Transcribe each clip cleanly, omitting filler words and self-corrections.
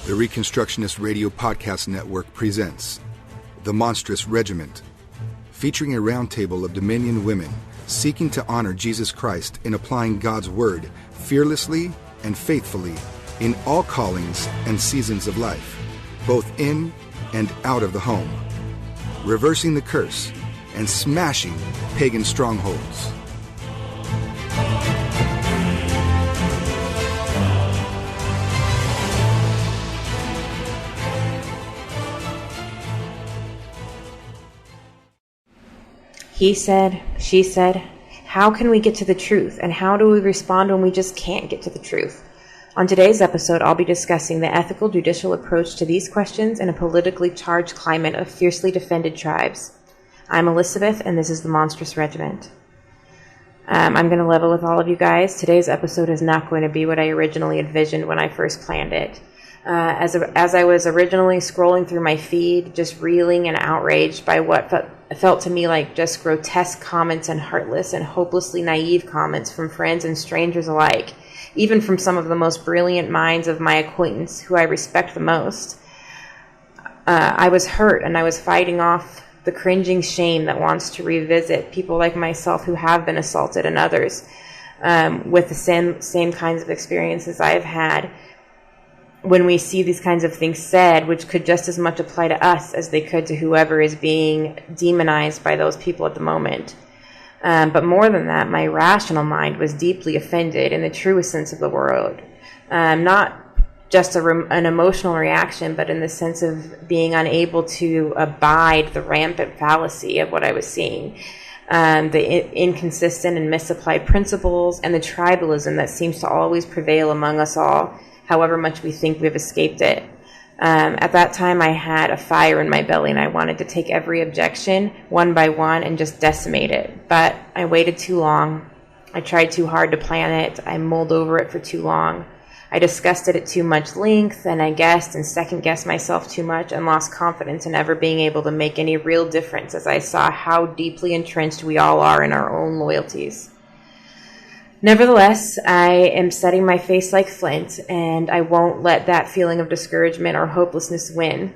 The Reconstructionist Radio Podcast Network presents The Monstrous Regiment, featuring a roundtable of Dominion women seeking to honor Jesus Christ in applying God's Word fearlessly and faithfully in all callings and seasons of life, both in and out of the home, reversing the curse and smashing pagan strongholds. He said, she said, how can we get to the truth? And how do we respond when we just can't get to the truth? On today's episode, I'll be discussing the ethical judicial approach to these questions in a politically charged climate of fiercely defended tribes. I'm Elisabeth, and this is the Monstrous Regiment. I'm going to level with all of you guys. Today's episode is not going to be what I originally envisioned when I first planned it. As I was originally scrolling through my feed, just reeling and outraged by what felt to me like just grotesque comments and heartless and hopelessly naive comments from friends and strangers alike, even from some of the most brilliant minds of my acquaintance who I respect the most. I was hurt, and I was fighting off the cringing shame that wants to revisit people like myself who have been assaulted and others with the same kinds of experiences I've had. When we see these kinds of things said, which could just as much apply to us as they could to whoever is being demonized by those people at the moment. But more than that, my rational mind was deeply offended in the truest sense of the word. Not just an emotional reaction, but in the sense of being unable to abide the rampant fallacy of what I was seeing. The inconsistent and misapplied principles and the tribalism that seems to always prevail among us all, however much we think we've escaped it. At that time, I had a fire in my belly, and I wanted to take every objection one by one and just decimate it. But I waited too long. I tried too hard to plan it. I mulled over it for too long. I discussed it at too much length, and I guessed and second-guessed myself too much and lost confidence in ever being able to make any real difference as I saw how deeply entrenched we all are in our own loyalties. Nevertheless, I am setting my face like flint, and I won't let that feeling of discouragement or hopelessness win.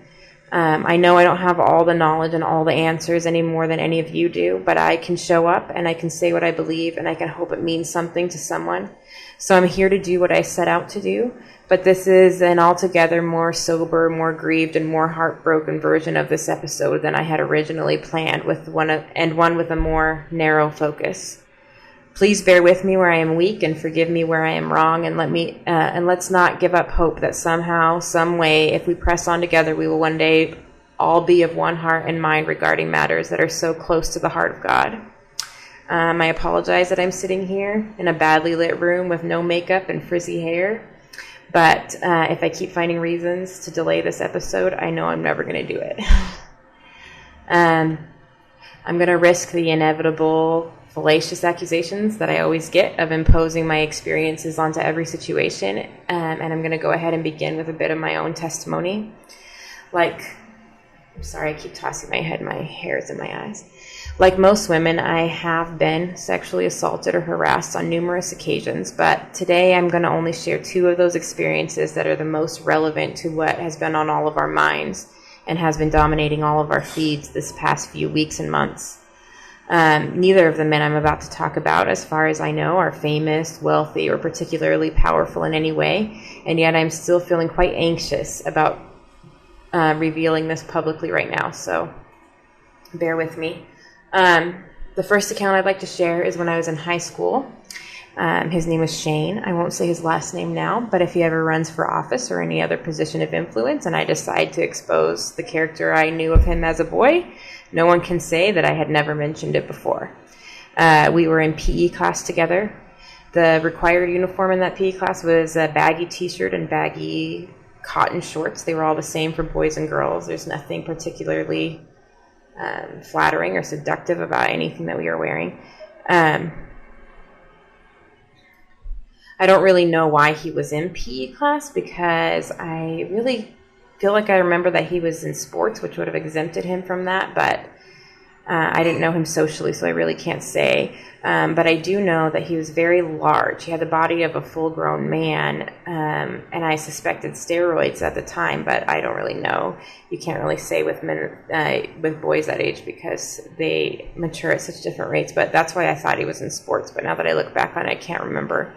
I know I don't have all the knowledge and all the answers any more than any of you do, but I can show up, and I can say what I believe, and I can hope it means something to someone. So I'm here to do what I set out to do, but this is an altogether more sober, more grieved, and more heartbroken version of this episode than I had originally planned, with one with a more narrow focus. Please bear with me where I am weak and forgive me where I am wrong, and let's not give up hope that somehow, some way, if we press on together, we will one day all be of one heart and mind regarding matters that are so close to the heart of God. I apologize that I'm sitting here in a badly lit room with no makeup and frizzy hair, but if I keep finding reasons to delay this episode, I know I'm never going to do it. I'm going to risk the inevitable fallacious accusations that I always get of imposing my experiences onto every situation, and I'm going to go ahead and begin with a bit of my own testimony. I'm sorry, I keep tossing my head, my hair is in my eyes. Like most women, I have been sexually assaulted or harassed on numerous occasions, but today I'm going to only share two of those experiences that are the most relevant to what has been on all of our minds and has been dominating all of our feeds this past few weeks and months. Neither of the men I'm about to talk about, as far as I know, are famous, wealthy, or particularly powerful in any way, and yet I'm still feeling quite anxious about revealing this publicly right now, so bear with me. The first account I'd like to share is when I was in high school. His name was Shane. I won't say his last name now, but if he ever runs for office or any other position of influence and I decide to expose the character I knew of him as a boy, no one can say that I had never mentioned it before. We were in PE class together. The required uniform in that PE class was a baggy t-shirt and baggy cotton shorts. They were all the same for boys and girls. There's nothing particularly flattering or seductive about anything that we were wearing. I don't really know why he was in PE class, because I really feel like I remember that he was in sports, which would have exempted him from that, but I didn't know him socially, so I really can't say. But I do know that he was very large. He had the body of a full-grown man, and I suspected steroids at the time, but I don't really know. You can't really say with men, with boys that age, because they mature at such different rates. But that's why I thought he was in sports. But now that I look back on it, I can't remember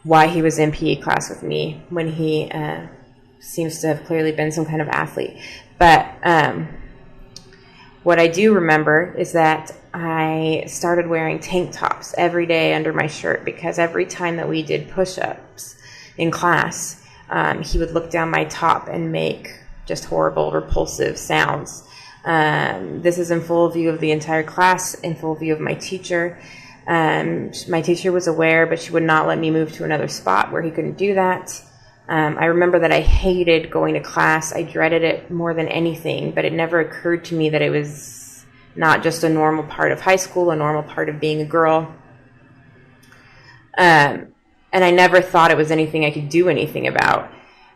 why he was in PE class with me when he seems to have clearly been some kind of athlete. But what I do remember is that I started wearing tank tops every day under my shirt, because every time that we did push-ups in class, he would look down my top and make just horrible, repulsive sounds. This is in full view of the entire class, in full view of my teacher. My teacher was aware, but she would not let me move to another spot where he couldn't do that. I remember that I hated going to class. I dreaded it more than anything, but it never occurred to me that it was not just a normal part of high school, a normal part of being a girl. And I never thought it was anything I could do anything about,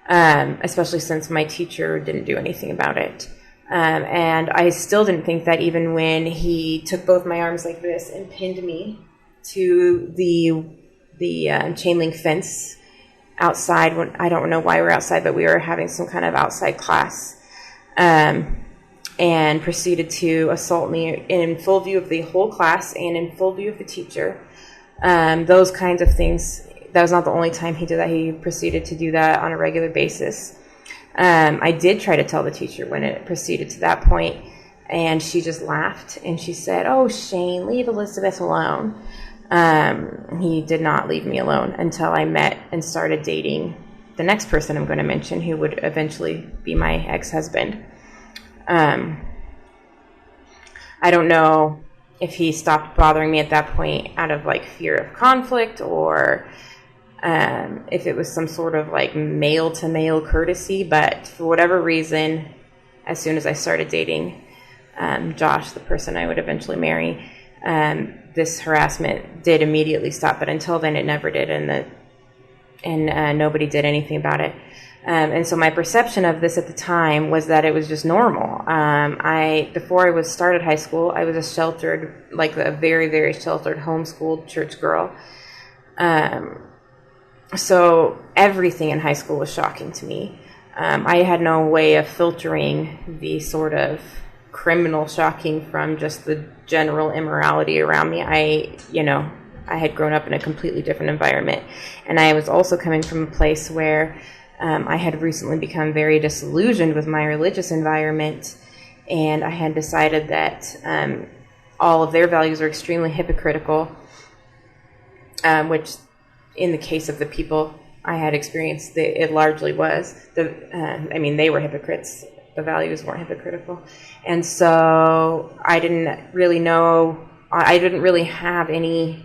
especially since my teacher didn't do anything about it. And I still didn't think that, even when he took both my arms like this and pinned me to the chain link fence outside. When I don't know why we were outside, but we were having some kind of outside class, and proceeded to assault me in full view of the whole class and in full view of the teacher. Those kinds of things. That was not the only time he did that. He proceeded to do that on a regular basis. I did try to tell the teacher when it proceeded to that point, and she just laughed and she said, "Oh, Shane, leave Elisabeth alone." He did not leave me alone until I met and started dating the next person I'm going to mention, who would eventually be my ex-husband. I don't know if he stopped bothering me at that point out of like fear of conflict, or if it was some sort of like male-to-male courtesy, but for whatever reason, as soon as I started dating Josh, the person I would eventually marry, this harassment did immediately stop. But until then, it never did, and nobody did anything about it. And so my perception of this at the time was that it was just normal. Before I started high school, I was a very, very sheltered, homeschooled church girl. So everything in high school was shocking to me. I had no way of filtering the sort of criminal shocking from just the general immorality around me. I had grown up in a completely different environment, and I was also coming from a place where I had recently become very disillusioned with my religious environment, and I had decided that all of their values are extremely hypocritical, which in the case of the people I had experienced, it largely was. They were hypocrites. The values weren't hypocritical. And so I didn't really have any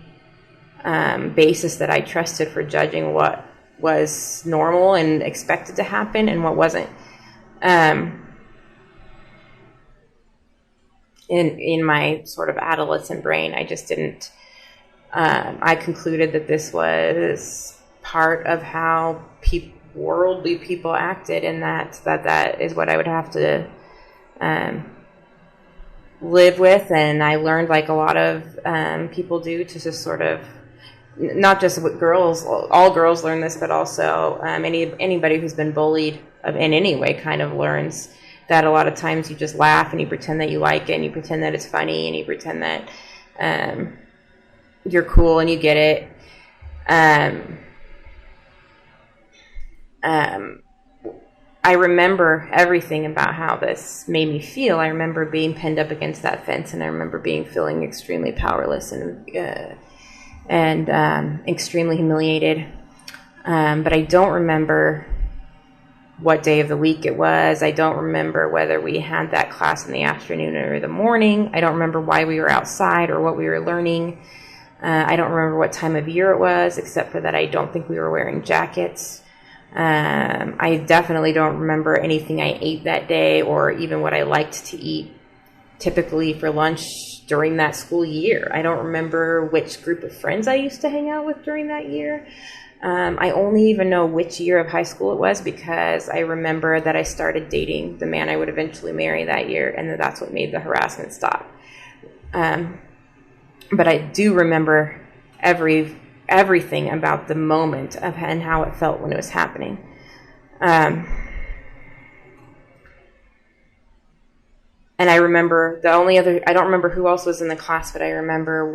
basis that I trusted for judging what was normal and expected to happen and what wasn't. In my sort of adolescent brain, I just didn't. I concluded that this was part of how worldly people acted, and that is what I would have to live with. And I learned, like a lot of people do, to just sort of, not just with girls, all girls learn this, but also anybody who's been bullied in any way kind of learns that a lot of times you just laugh and you pretend that you like it, and you pretend that it's funny, and you pretend that you're cool and you get it. I remember everything about how this made me feel. I remember being pinned up against that fence, and I remember feeling extremely powerless and extremely humiliated. But I don't remember what day of the week it was. I don't remember whether we had that class in the afternoon or the morning. I don't remember why we were outside or what we were learning. I don't remember what time of year it was, except for that I don't think we were wearing jackets. I definitely don't remember anything I ate that day, or even what I liked to eat typically for lunch during that school year. I don't remember which group of friends I used to hang out with during that year. I only even know which year of high school it was, because I remember that I started dating the man I would eventually marry that year, and that's what made the harassment stop. But I do remember everything about the moment and how it felt when it was happening. And I remember I don't remember who else was in the class, but I remember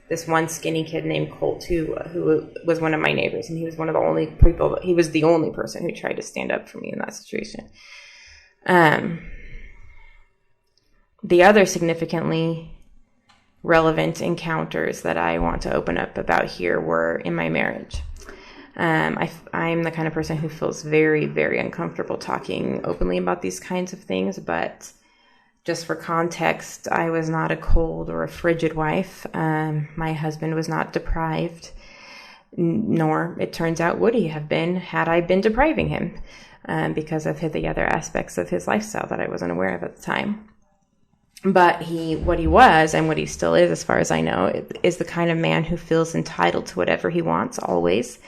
this one skinny kid named Colt who was one of my neighbors, and he was one of the only people, he was the only person who tried to stand up for me in that situation. The other significantly relevant encounters that I want to open up about here were in my marriage. I'm the kind of person who feels very, very uncomfortable talking openly about these kinds of things, but just for context, I was not a cold or a frigid wife. My husband was not deprived, nor, it turns out, would he have been had I been depriving him, because of the other aspects of his lifestyle that I wasn't aware of at the time. But what he was, and what he still is, as far as I know, is the kind of man who feels entitled to whatever he wants, always,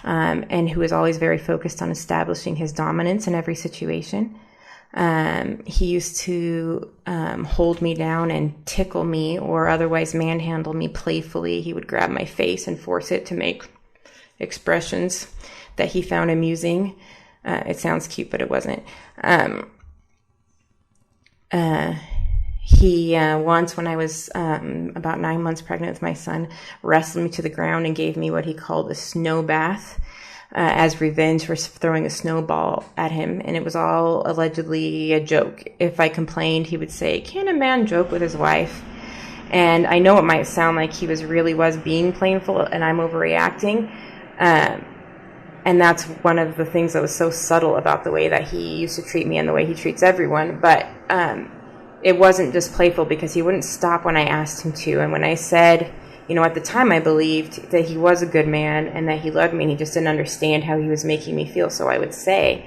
and who is always very focused on establishing his dominance in every situation. He used to hold me down and tickle me or otherwise manhandle me playfully. He would grab my face and force it to make expressions that he found amusing. It sounds cute, but it wasn't. He once, when I was about 9 months pregnant with my son, wrestled me to the ground and gave me what he called a snow bath as revenge for throwing a snowball at him. And it was all allegedly a joke. If I complained, he would say, "Can a man joke with his wife?" And I know it might sound like he really was being playful and I'm overreacting. And that's one of the things that was so subtle about the way that he used to treat me and the way he treats everyone. But it wasn't just playful, because he wouldn't stop when I asked him to. And when I said, at the time I believed that he was a good man and that he loved me and he just didn't understand how he was making me feel. So I would say,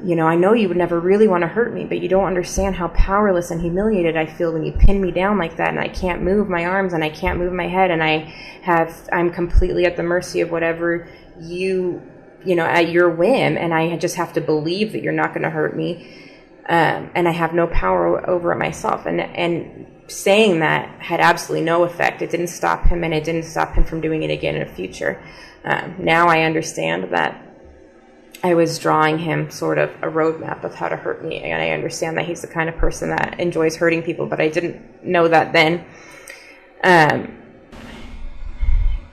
I know you would never really want to hurt me, but you don't understand how powerless and humiliated I feel when you pin me down like that, and I can't move my arms and I can't move my head, and I'm completely at the mercy of whatever at your whim, and I just have to believe that you're not going to hurt me. And I have no power over it myself. And saying that had absolutely no effect. It didn't stop him, and it didn't stop him from doing it again in the future. Now I understand that I was drawing him sort of a roadmap of how to hurt me, and I understand that he's the kind of person that enjoys hurting people, but I didn't know that then.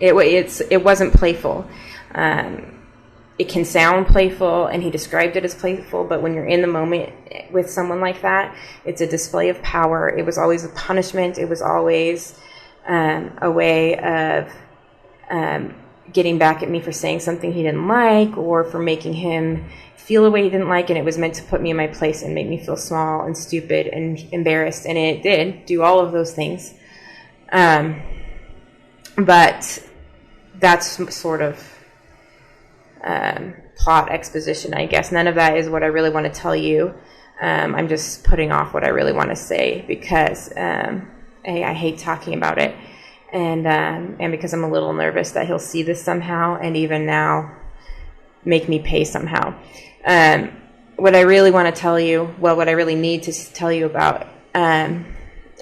It wasn't playful. It can sound playful, and he described it as playful, but when you're in the moment with someone like that, it's a display of power. It was always a punishment. It was always a way of getting back at me for saying something he didn't like, or for making him feel a way he didn't like, and it was meant to put me in my place and make me feel small and stupid and embarrassed, and it did do all of those things. But that's sort of plot exposition, I guess. None of that is what I really want to tell you. I'm just putting off what I really want to say, because I hate talking about it, and because I'm a little nervous that he'll see this somehow, and even now make me pay somehow. What I really want to tell you, what I really need to tell you about,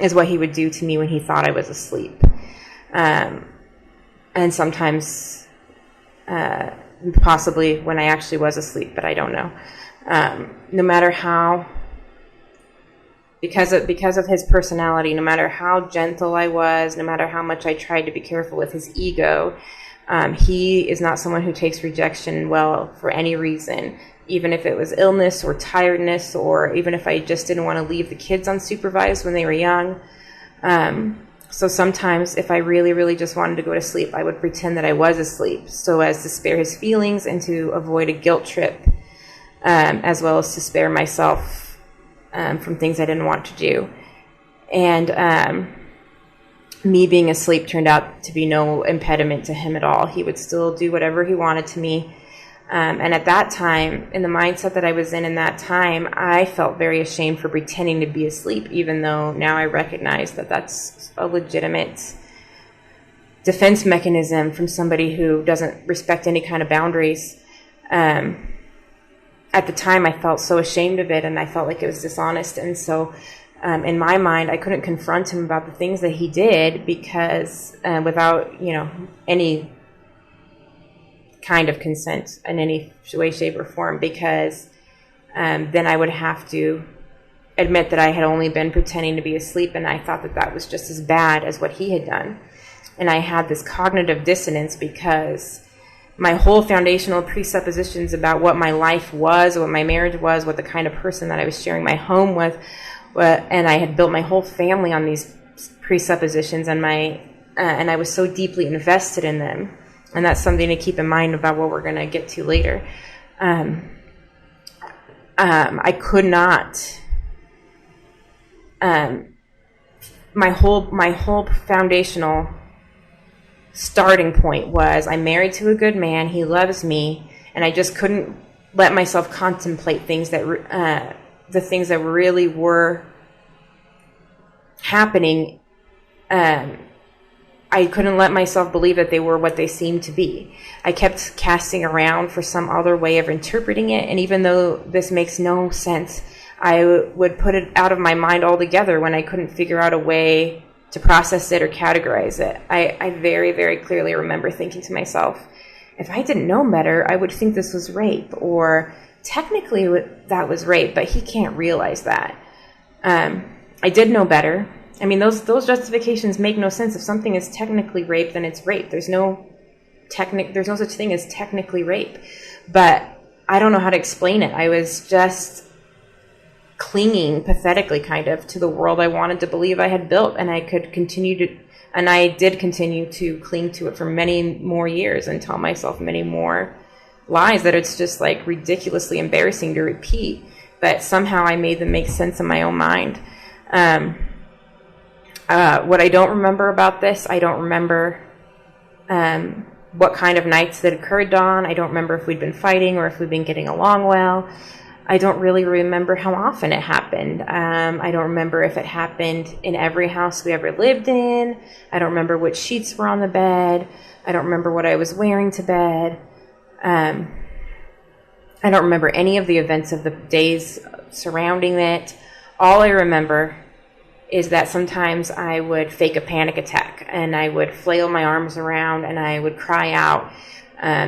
is what he would do to me when he thought I was asleep, and sometimes possibly when I actually was asleep, but I don't know. No matter how, because of his personality, no matter how gentle I was, no matter how much I tried to be careful with his ego, he is not someone who takes rejection well for any reason, even if it was illness or tiredness, or even if I just didn't want to leave the kids unsupervised when they were young. So sometimes if I really, really just wanted to go to sleep, I would pretend that I was asleep so as to spare his feelings and to avoid a guilt trip, as well as to spare myself from things I didn't want to do. And me being asleep turned out to be no impediment to him at all. He would still do whatever he wanted to me. And at that time, in the mindset that I was in that time, I felt very ashamed for pretending to be asleep, even though now I recognize that that's a legitimate defense mechanism from somebody who doesn't respect any kind of boundaries. At the time, I felt so ashamed of it, and I felt like it was dishonest. And so in my mind, I couldn't confront him about the things that he did because without, any kind of consent in any way, shape, or form, because then I would have to admit that I had only been pretending to be asleep, and I thought that that was just as bad as what he had done. And I had this cognitive dissonance because my whole foundational presuppositions about what my life was, what my marriage was, what the kind of person that I was sharing my home with, and I had built my whole family on these presuppositions, and I was so deeply invested in them. And that's something to keep in mind about what we're going to get to later. I could not. My whole foundational starting point was I'm married to a good man. He loves me, and I just couldn't let myself contemplate things that the things that really were happening. I couldn't let myself believe that they were what they seemed to be. I kept casting around for some other way of interpreting it, and even though this makes no sense, I would put it out of my mind altogether when I couldn't figure out a way to process it or categorize it. I very, very clearly remember thinking to myself, if I didn't know better, I would think this was rape, or technically that was rape, but he can't realize that. I did know better. I mean, those justifications make no sense. If something is technically rape, then it's rape. There's no such thing as technically rape. But I don't know how to explain it. I was just clinging pathetically kind of to the world I wanted to believe I had built, and I did continue to cling to it for many more years and tell myself many more lies that it's just like ridiculously embarrassing to repeat, but somehow I made them make sense in my own mind. What I don't remember about this, I don't remember what kind of nights that occurred on. I don't remember if we'd been fighting or if we'd been getting along well. I don't really remember how often it happened. I don't remember if it happened in every house we ever lived in. I don't remember which sheets were on the bed. I don't remember what I was wearing to bed. I don't remember any of the events of the days surrounding it. All I remember is that sometimes I would fake a panic attack, and I would flail my arms around, and I would cry out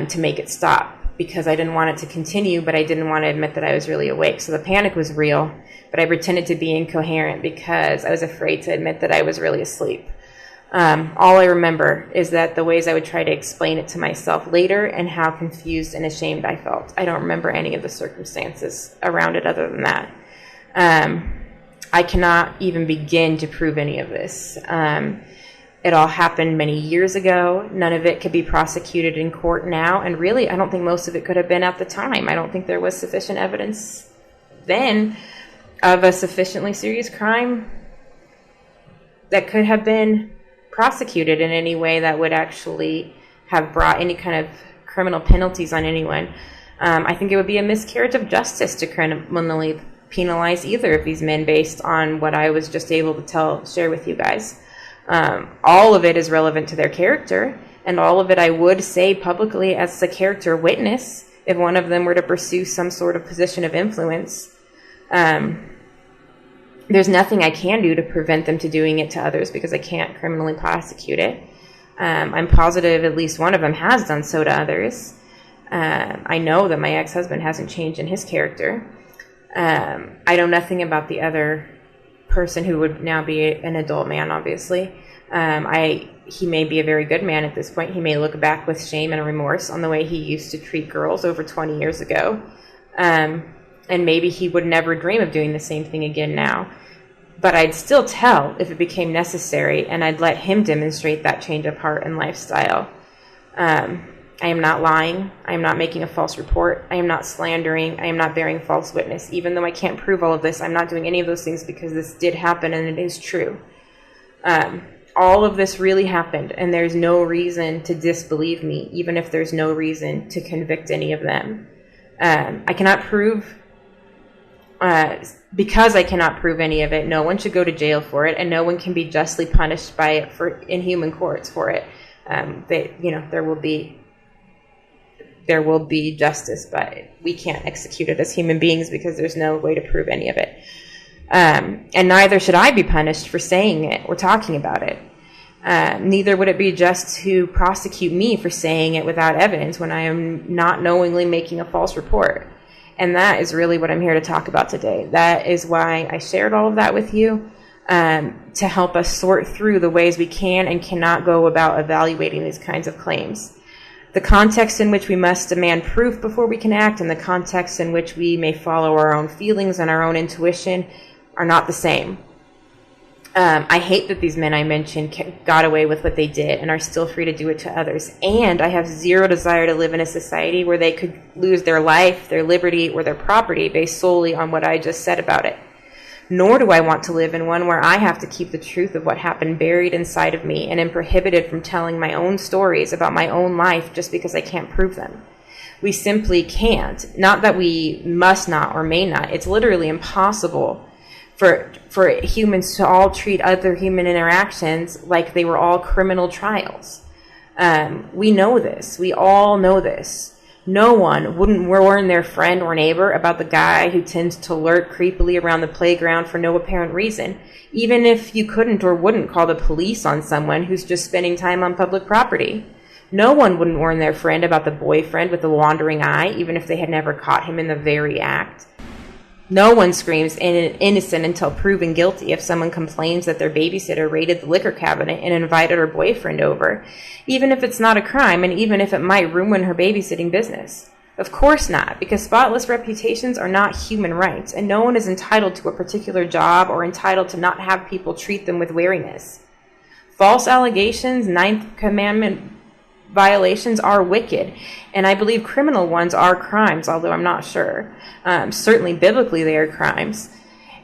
to make it stop, because I didn't want it to continue, but I didn't want to admit that I was really awake. So the panic was real, but I pretended to be incoherent because I was afraid to admit that I was really asleep. All I remember is that the ways I would try to explain it to myself later and how confused and ashamed I felt. I don't remember any of the circumstances around it other than that. I cannot even begin to prove any of this. It all happened many years ago. None of it could be prosecuted in court now. And really, I don't think most of it could have been at the time. I don't think there was sufficient evidence then of a sufficiently serious crime that could have been prosecuted in any way that would actually have brought any kind of criminal penalties on anyone. I think it would be a miscarriage of justice to criminally penalize either of these men based on what I was just able to share with you guys. All of it is relevant to their character, and all of it I would say publicly as a character witness if one of them were to pursue some sort of position of influence. There's nothing I can do to prevent them to doing it to others because I can't criminally prosecute it. I'm positive at least one of them has done so to others. I know that my ex-husband hasn't changed in his character. I know nothing about the other person who would now be an adult man, obviously. He may be a very good man at this point. He may look back with shame and remorse on the way he used to treat girls over 20 years ago. And maybe he would never dream of doing the same thing again now. But I'd still tell if it became necessary, and I'd let him demonstrate that change of heart and lifestyle. I am not lying. I am not making a false report. I am not slandering. I am not bearing false witness. Even though I can't prove all of this, I'm not doing any of those things because this did happen and it is true. All of this really happened, and there's no reason to disbelieve me, even if there's no reason to convict any of them. I cannot prove, because I cannot prove any of it, no one should go to jail for it, and no one can be justly punished by it in human courts for it. There will be justice, but we can't execute it as human beings because there's no way to prove any of it. And neither should I be punished for saying it or talking about it. Neither would it be just to prosecute me for saying it without evidence when I am not knowingly making a false report. And that is really what I'm here to talk about today. That is why I shared all of that with you, to help us sort through the ways we can and cannot go about evaluating these kinds of claims. The context in which we must demand proof before we can act and the context in which we may follow our own feelings and our own intuition are not the same. I hate that these men I mentioned got away with what they did and are still free to do it to others. And I have zero desire to live in a society where they could lose their life, their liberty, or their property based solely on what I just said about it. Nor do I want to live in one where I have to keep the truth of what happened buried inside of me and am prohibited from telling my own stories about my own life just because I can't prove them. We simply can't. Not that we must not or may not. It's literally impossible for humans to all treat other human interactions like they were all criminal trials. We know this. We all know this. No one wouldn't warn their friend or neighbor about the guy who tends to lurk creepily around the playground for no apparent reason, even if you couldn't or wouldn't call the police on someone who's just spending time on public property. No one wouldn't warn their friend about the boyfriend with the wandering eye, even if they had never caught him in the very act. No one screams innocent until proven guilty if someone complains that their babysitter raided the liquor cabinet and invited her boyfriend over, even if it's not a crime and even if it might ruin her babysitting business. Of course not, because spotless reputations are not human rights, and no one is entitled to a particular job or entitled to not have people treat them with wariness. False allegations, Ninth Commandment violations are wicked, and I believe criminal ones are crimes, although I'm not sure. Certainly biblically they are crimes.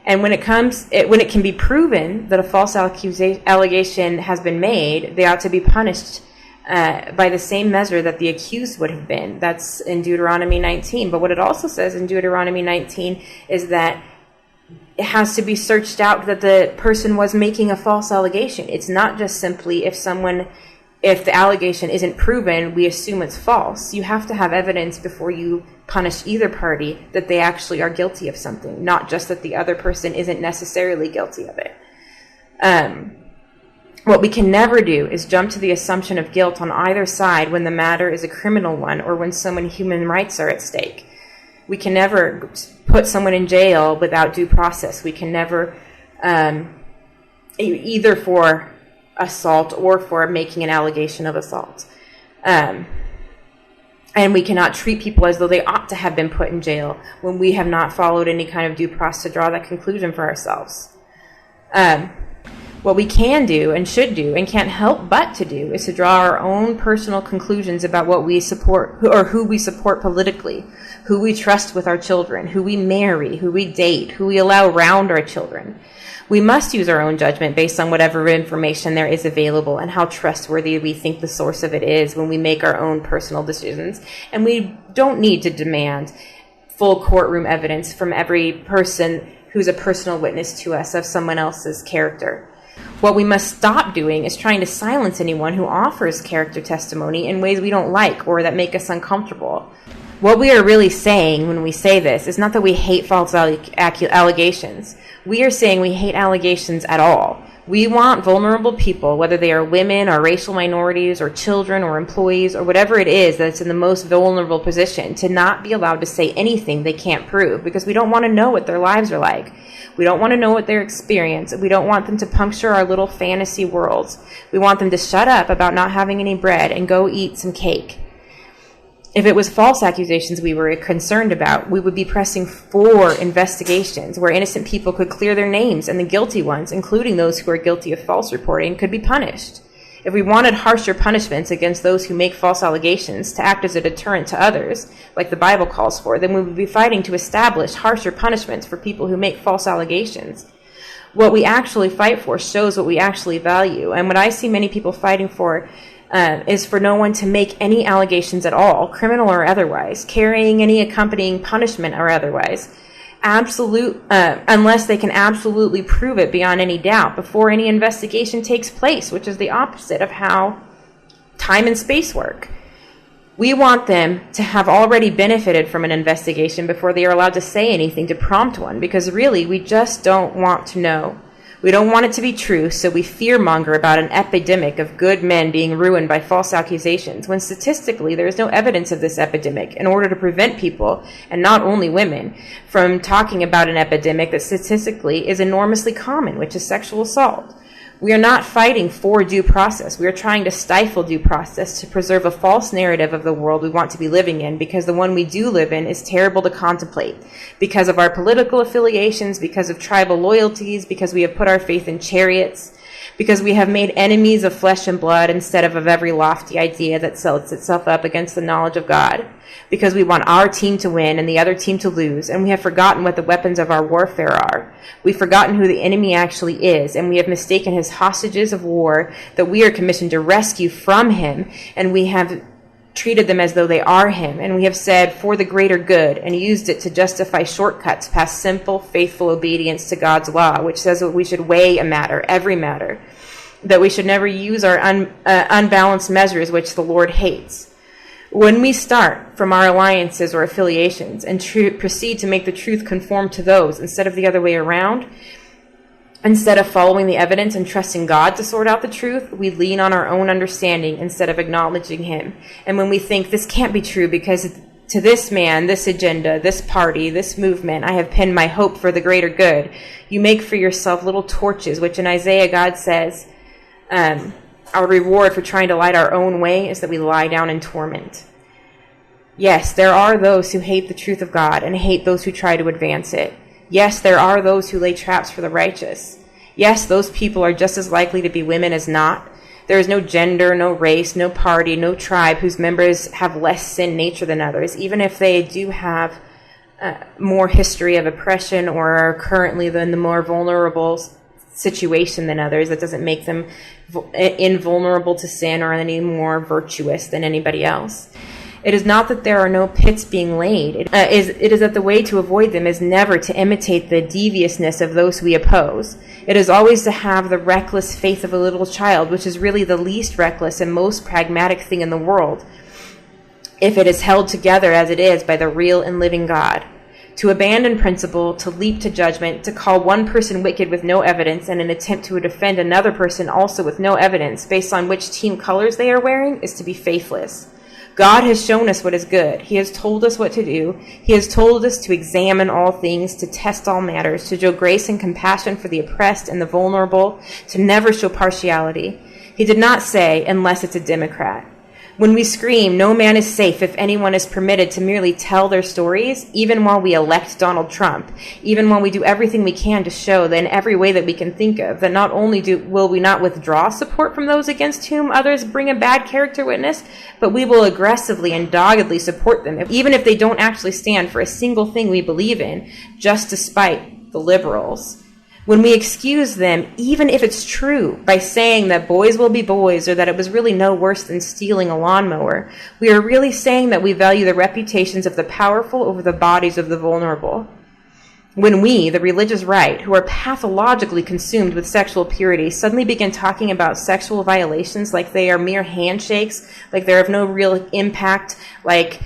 And when it can be proven that a false allegation has been made, they ought to be punished by the same measure that the accused would have been. That's in Deuteronomy 19. But what it also says in Deuteronomy 19 is that it has to be searched out that the person was making a false allegation. It's not just simply if the allegation isn't proven, we assume it's false. You have to have evidence before you punish either party that they actually are guilty of something, not just that the other person isn't necessarily guilty of it. What we can never do is jump to the assumption of guilt on either side when the matter is a criminal one or when someone's human rights are at stake. We can never put someone in jail without due process. We can never, either for assault or for making an allegation of assault. And we cannot treat people as though they ought to have been put in jail when we have not followed any kind of due process to draw that conclusion for ourselves. What we can do and should do and can't help but to do is to draw our own personal conclusions about what we support or who we support politically, who we trust with our children, who we marry, who we date, who we allow around our children. We must use our own judgment based on whatever information there is available and how trustworthy we think the source of it is when we make our own personal decisions. And we don't need to demand full courtroom evidence from every person who's a personal witness to us of someone else's character. What we must stop doing is trying to silence anyone who offers character testimony in ways we don't like or that make us uncomfortable. What we are really saying when we say this is not that we hate false allegations. We are saying we hate allegations at all. We want vulnerable people, whether they are women or racial minorities or children or employees or whatever it is that's in the most vulnerable position, to not be allowed to say anything they can't prove because we don't want to know what their lives are like. We don't want to know what their experience. We don't want them to puncture our little fantasy worlds. We want them to shut up about not having any bread and go eat some cake. If it was false accusations we were concerned about, we would be pressing for investigations where innocent people could clear their names and the guilty ones, including those who are guilty of false reporting, could be punished. If we wanted harsher punishments against those who make false allegations to act as a deterrent to others, like the Bible calls for, then we would be fighting to establish harsher punishments for people who make false allegations. What we actually fight for shows what we actually value, and what I see many people fighting for is for no one to make any allegations at all, criminal or otherwise, carrying any accompanying punishment or otherwise, unless they can absolutely prove it beyond any doubt before any investigation takes place, which is the opposite of how time and space work. We want them to have already benefited from an investigation before they are allowed to say anything to prompt one, because really, we just don't want to know. We don't want it to be true, so we fearmonger about an epidemic of good men being ruined by false accusations, when statistically there is no evidence of this epidemic, in order to prevent people, and not only women, from talking about an epidemic that statistically is enormously common, which is sexual assault. We are not fighting for due process. We are trying to stifle due process to preserve a false narrative of the world we want to be living in, because the one we do live in is terrible to contemplate. Because of our political affiliations, because of tribal loyalties, because we have put our faith in chariots, because we have made enemies of flesh and blood instead of every lofty idea that sets itself up against the knowledge of God, because we want our team to win and the other team to lose, and we have forgotten what the weapons of our warfare are. We've forgotten who the enemy actually is, and we have mistaken his hostages of war that we are commissioned to rescue from him, and we have treated them as though they are him, and we have said for the greater good, and used it to justify shortcuts past simple, faithful obedience to God's law, which says that we should weigh a matter, every matter, that we should never use our unbalanced measures, which the Lord hates. When we start from our alliances or affiliations and proceed to make the truth conform to those instead of the other way around, instead of following the evidence and trusting God to sort out the truth, we lean on our own understanding instead of acknowledging him. And when we think this can't be true because to this man, this agenda, this party, this movement, I have pinned my hope for the greater good, you make for yourself little torches, which in Isaiah God says, our reward for trying to light our own way is that we lie down in torment. Yes, there are those who hate the truth of God and hate those who try to advance it. Yes, there are those who lay traps for the righteous. Yes, those people are just as likely to be women as not. There is no gender, no race, no party, no tribe whose members have less sin nature than others, even if they do have more history of oppression or are currently in the more vulnerable situation than others. That doesn't make them invulnerable to sin or any more virtuous than anybody else. It is not that there are no pits being laid. It is that the way to avoid them is never to imitate the deviousness of those we oppose. It is always to have the reckless faith of a little child, which is really the least reckless and most pragmatic thing in the world, if it is held together as it is by the real and living God. To abandon principle, to leap to judgment, to call one person wicked with no evidence, and an attempt to defend another person also with no evidence based on which team colors they are wearing, is to be faithless. God has shown us what is good. He has told us what to do. He has told us to examine all things, to test all matters, to show grace and compassion for the oppressed and the vulnerable, to never show partiality. He did not say, unless it's a Democrat. When we scream, no man is safe if anyone is permitted to merely tell their stories, even while we elect Donald Trump, even while we do everything we can to show that in every way that we can think of, that not only will we not withdraw support from those against whom others bring a bad character witness, but we will aggressively and doggedly support them, even if they don't actually stand for a single thing we believe in, just to spite the liberals. When we excuse them, even if it's true, by saying that boys will be boys or that it was really no worse than stealing a lawnmower, we are really saying that we value the reputations of the powerful over the bodies of the vulnerable. When we, the religious right, who are pathologically consumed with sexual purity, suddenly begin talking about sexual violations like they are mere handshakes, like they're of no real impact, like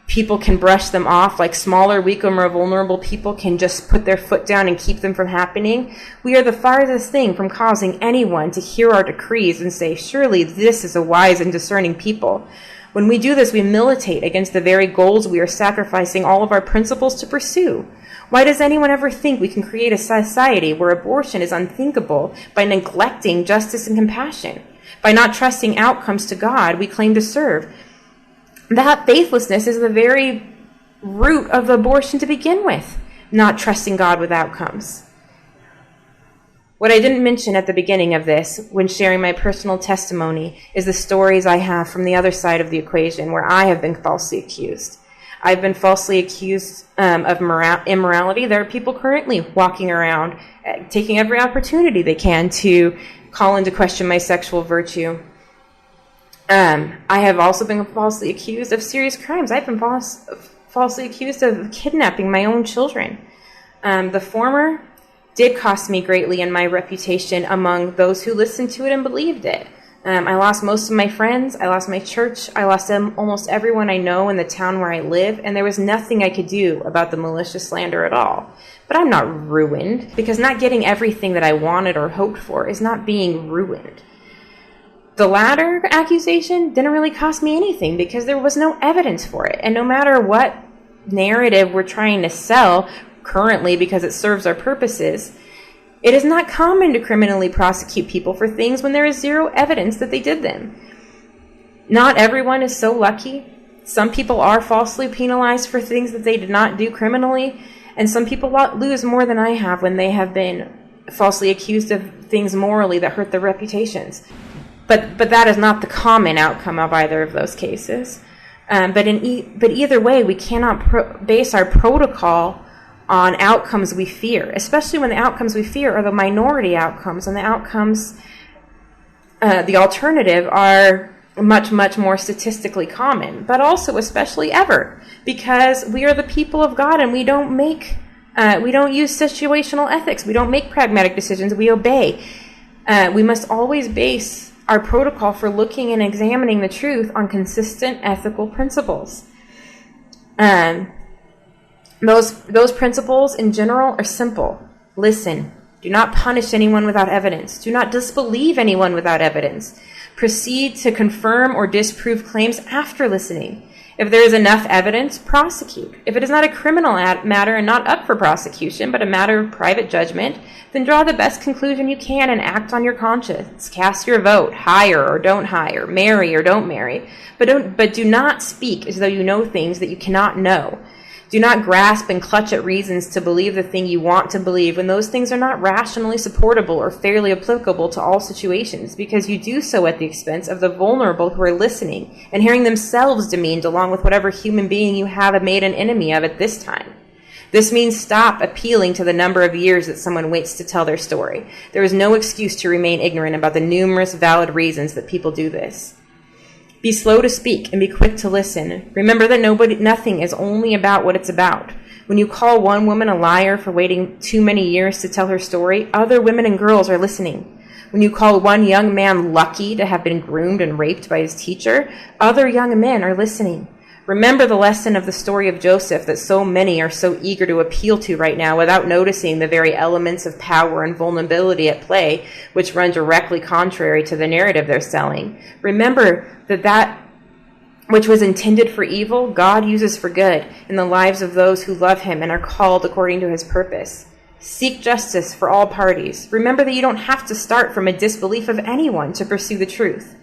people can brush them off, like smaller, weaker, more vulnerable people can just put their foot down and keep them from happening, we are the farthest thing from causing anyone to hear our decrees and say, surely this is a wise and discerning people. When we do this, we militate against the very goals we are sacrificing all of our principles to pursue. Why does anyone ever think we can create a society where abortion is unthinkable by neglecting justice and compassion? By not trusting outcomes to God we claim to serve? That faithlessness is the very root of abortion to begin with, not trusting God with outcomes. What I didn't mention at the beginning of this, when sharing my personal testimony, is the stories I have from the other side of the equation where I have been falsely accused. I've been falsely accused of immorality. There are people currently walking around, taking every opportunity they can to call into question my sexual virtue. I have also been falsely accused of serious crimes. I've been falsely accused of kidnapping my own children. The former did cost me greatly in my reputation among those who listened to it and believed it. I lost most of my friends. I lost my church. I lost almost everyone I know in the town where I live, and there was nothing I could do about the malicious slander at all. But I'm not ruined, because not getting everything that I wanted or hoped for is not being ruined. The latter accusation didn't really cost me anything because there was no evidence for it. And no matter what narrative we're trying to sell currently because it serves our purposes, it is not common to criminally prosecute people for things when there is zero evidence that they did them. Not everyone is so lucky. Some people are falsely penalized for things that they did not do criminally, and some people lose more than I have when they have been falsely accused of things morally that hurt their reputations. But that is not the common outcome of either of those cases. But either way, we cannot base our protocol on outcomes we fear, especially when the outcomes we fear are the minority outcomes, and the outcomes, the alternative, are much, much more statistically common, but also especially ever, because we are the people of God, and we don't use situational ethics. We don't make pragmatic decisions. We obey. We must always base our protocol for looking and examining the truth on consistent ethical principles. Those principles in general are simple. Listen. Do not punish anyone without evidence. Do not disbelieve anyone without evidence. Proceed to confirm or disprove claims after listening. If there is enough evidence, prosecute. If it is not a criminal matter and not up for prosecution, but a matter of private judgment, then draw the best conclusion you can and act on your conscience. Cast your vote. Hire or don't hire. Marry or don't marry. But do not speak as though you know things that you cannot know. Do not grasp and clutch at reasons to believe the thing you want to believe when those things are not rationally supportable or fairly applicable to all situations, because you do so at the expense of the vulnerable who are listening and hearing themselves demeaned along with whatever human being you have made an enemy of at this time. This means stop appealing to the number of years that someone waits to tell their story. There is no excuse to remain ignorant about the numerous valid reasons that people do this. Be slow to speak and be quick to listen. Remember that nothing is only about what it's about. When you call one woman a liar for waiting too many years to tell her story, other women and girls are listening. When you call one young man lucky to have been groomed and raped by his teacher, other young men are listening. Remember the lesson of the story of Joseph that so many are so eager to appeal to right now without noticing the very elements of power and vulnerability at play, which run directly contrary to the narrative they're selling. Remember that which was intended for evil, God uses for good in the lives of those who love him and are called according to his purpose. Seek justice for all parties. Remember that you don't have to start from a disbelief of anyone to pursue the truth.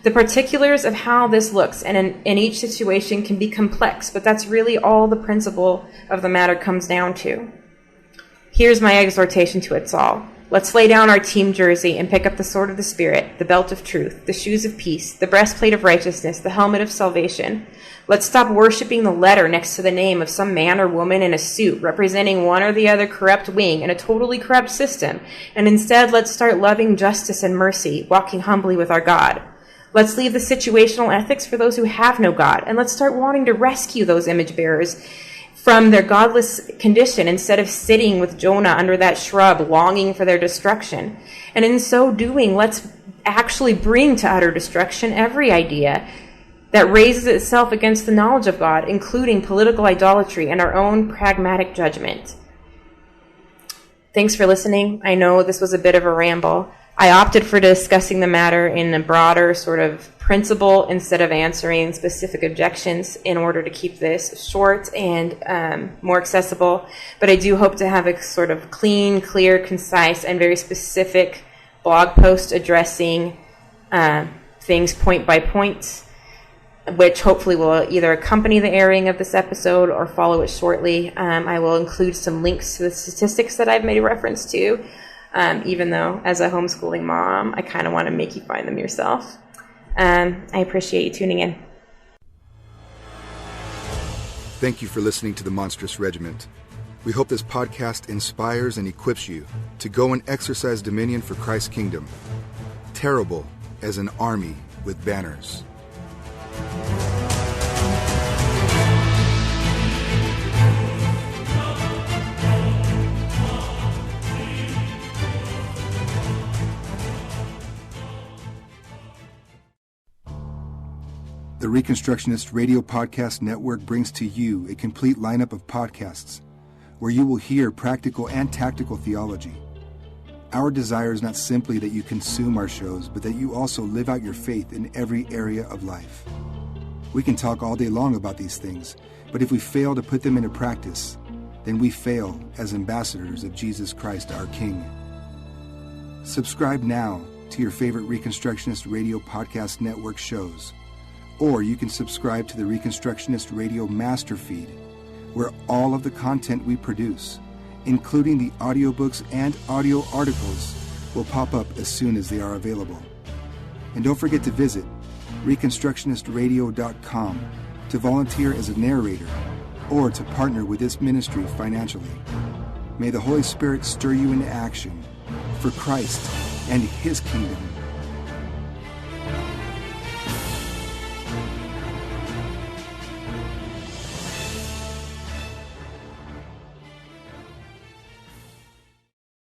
The particulars of how this looks and in each situation can be complex, but that's really all the principle of the matter comes down to. Here's my exhortation to us all. Let's lay down our team jersey and pick up the sword of the Spirit, the belt of truth, the shoes of peace, the breastplate of righteousness, the helmet of salvation. Let's stop worshiping the letter next to the name of some man or woman in a suit representing one or the other corrupt wing in a totally corrupt system, and instead let's start loving justice and mercy, walking humbly with our God. Let's leave the situational ethics for those who have no God, and let's start wanting to rescue those image bearers from their godless condition instead of sitting with Jonah under that shrub longing for their destruction. And in so doing, let's actually bring to utter destruction every idea that raises itself against the knowledge of God, including political idolatry and our own pragmatic judgment. Thanks for listening. I know this was a bit of a ramble. I opted for discussing the matter in a broader sort of principle instead of answering specific objections in order to keep this short and more accessible. But I do hope to have a sort of clean, clear, concise, and very specific blog post addressing things point by point, which hopefully will either accompany the airing of this episode or follow it shortly. I will include some links to the statistics that I've made reference to. Even though, as a homeschooling mom, I kind of want to make you find them yourself. I appreciate you tuning in. Thank you for listening to the Monstrous Regiment. We hope this podcast inspires and equips you to go and exercise dominion for Christ's kingdom, terrible as an army with banners. Reconstructionist Radio Podcast Network brings to you a complete lineup of podcasts where you will hear practical and tactical theology. Our desire is not simply that you consume our shows, but that you also live out your faith in every area of life. We can talk all day long about these things, but if we fail to put them into practice, then we fail as ambassadors of Jesus Christ our King. Subscribe now to your favorite Reconstructionist Radio Podcast Network shows, or you can subscribe to the Reconstructionist Radio Master Feed, where all of the content we produce, including the audiobooks and audio articles, will pop up as soon as they are available. And don't forget to visit reconstructionistradio.com to volunteer as a narrator or to partner with this ministry financially. May the Holy Spirit stir you into action for Christ and His kingdom.